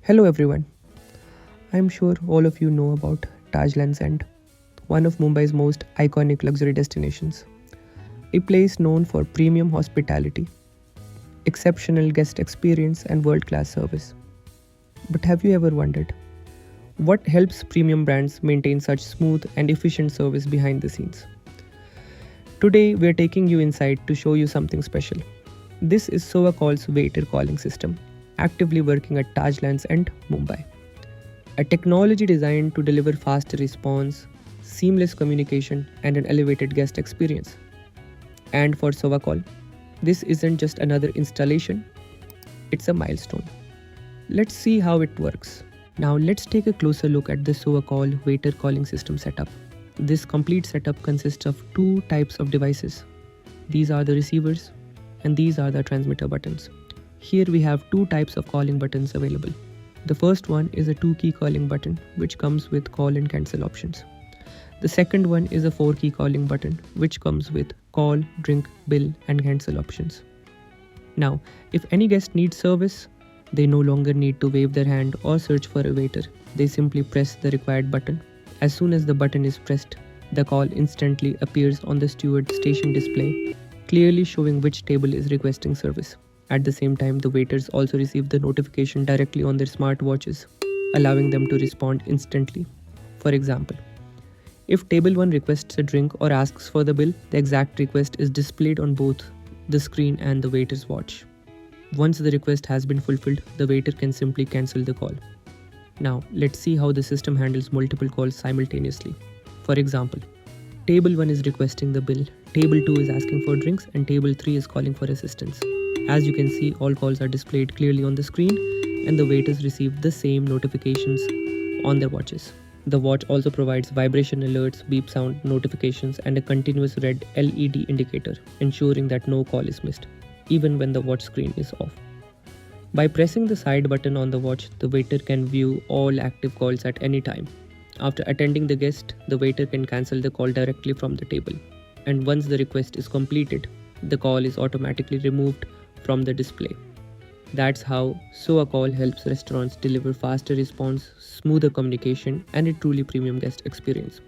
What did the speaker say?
Hello everyone. I'm sure all of you know about Taj Lands End, one of Mumbai's most iconic luxury destinations. A place known for premium hospitality, exceptional guest experience, and world class service. But have you ever wondered what helps premium brands maintain such smooth and efficient service behind the scenes? Today, we're taking you inside to show you something special. This is SEWACall's Waiter Calling System, actively working at Taj Lands End, Mumbai. A technology designed to deliver faster response, seamless communication, and an elevated guest experience. And for SEWACall, this isn't just another installation, it's a milestone. Let's see how it works. Now let's take a closer look at the SEWACall Waiter Calling System setup. This complete setup consists of two types of devices. These are the receivers and these are the transmitter buttons. Here we have two types of calling buttons available. The first one is a 2-key calling button which comes with call and cancel options. The second one is a 4-key calling button which comes with call, drink, bill and cancel options. Now, if any guest needs service, they no longer need to wave their hand or search for a waiter. They simply press the required button. As soon as the button is pressed, the call instantly appears on the steward station display, clearly showing which table is requesting service. At the same time, the waiters also receive the notification directly on their smartwatches, allowing them to respond instantly. For example, if table 1 requests a drink or asks for the bill, the exact request is displayed on both the screen and the waiter's watch. Once the request has been fulfilled, the waiter can simply cancel the call. Now, let's see how the system handles multiple calls simultaneously. For example, table 1 is requesting the bill, table 2 is asking for drinks, and table 3 is calling for assistance. As you can see, all calls are displayed clearly on the screen and the waiters receive the same notifications on their watches. The watch also provides vibration alerts, beep sound notifications, and a continuous red LED indicator, ensuring that no call is missed, even when the watch screen is off. By pressing the side button on the watch, the waiter can view all active calls at any time. After attending the guest, the waiter can cancel the call directly from the table. And once the request is completed, the call is automatically removed from the display. That's how SEWACall helps restaurants deliver faster response, smoother communication, and a truly premium guest experience.